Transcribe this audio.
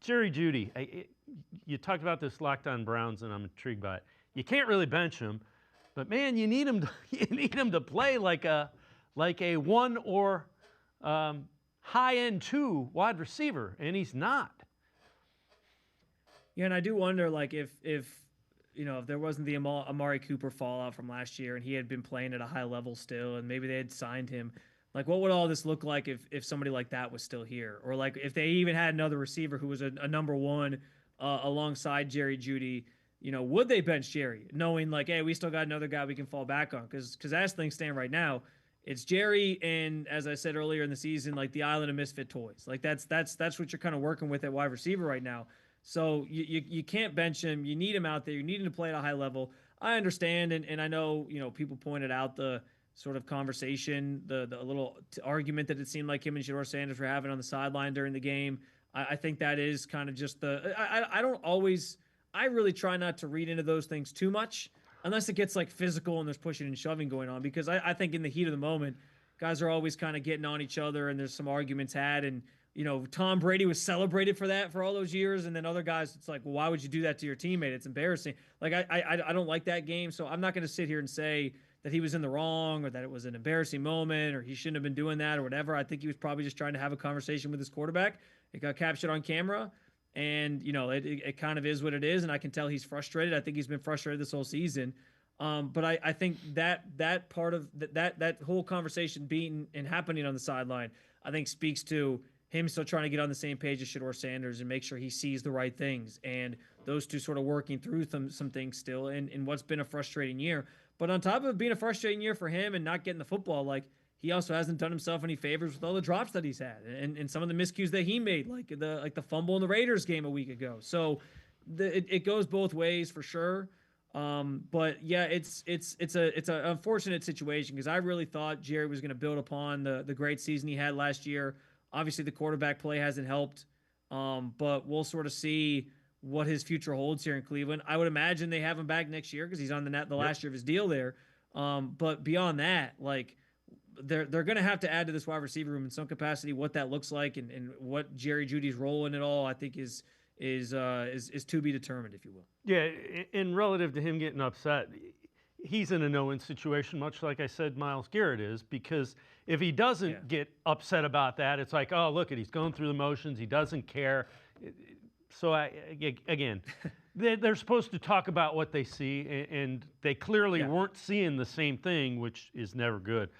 Jerry Jeudy, you talked about this Locked On Browns, and I'm intrigued by it. You can't really bench him, but man, you need him to, you need him to play like a one or high-end two wide receiver, and he's not. Yeah, and I do wonder, like, if there wasn't the Amari Cooper fallout from last year, and he had been playing at a high level still, and maybe they had signed him, like, what would all this look like if somebody like that was still here, or like if they even had another receiver who was a number one alongside Jerry Jeudy? Would they bench Jerry, knowing like, hey, we still got another guy we can fall back on? Because as things stand right now, it's Jerry and, as I said earlier in the season, like the island of misfit toys. Like that's what you're kind of working with at wide receiver right now. So you can't bench him. You need him out there. You need him to play at a high level. I understand, and I know people pointed out the sort of conversation, the little argument that it seemed like him and Shedeur Sanders were having on the sideline during the game. I think that is kind of just I really try not to read into those things too much unless it gets like physical and there's pushing and shoving going on, because I think in the heat of the moment, guys are always kind of getting on each other and there's some arguments had, and Tom Brady was celebrated for that for all those years, and then other guys, it's like, well, why would you do that to your teammate? It's embarrassing. Like I don't like that game, so I'm not going to sit here and say that he was in the wrong or that it was an embarrassing moment or he shouldn't have been doing that or whatever. I think he was probably just trying to have a conversation with his quarterback. It got captured on camera, and it kind of is what it is, and I can tell he's frustrated. I think he's been frustrated this whole season. But I think that part of that whole conversation being and happening on the sideline, I think speaks to him still trying to get on the same page as Shedeur Sanders and make sure he sees the right things, and those two sort of working through some things still in what's been a frustrating year. But on top of it being a frustrating year for him and not getting the football, like, he also hasn't done himself any favors with all the drops that he's had and some of the miscues that he made, like the fumble in the Raiders game a week ago. So it goes both ways for sure. But yeah, it's an unfortunate situation, because I really thought Jerry was going to build upon the great season he had last year. Obviously, the quarterback play hasn't helped, but we'll sort of see what his future holds here in Cleveland. I would imagine they have him back next year because he's on the last year of his deal there. But beyond that, like, they're going to have to add to this wide receiver room in some capacity. What that looks like and what Jerry Jeudy's role in it all, I think is to be determined, if you will. Yeah, and relative to him getting upset, he's in a no-win situation, much like I said Myles Garrett is, because if he doesn't get upset about that, it's like, oh, look, he's going through the motions, he doesn't care. So, again, they're supposed to talk about what they see, and they clearly weren't seeing the same thing, which is never good.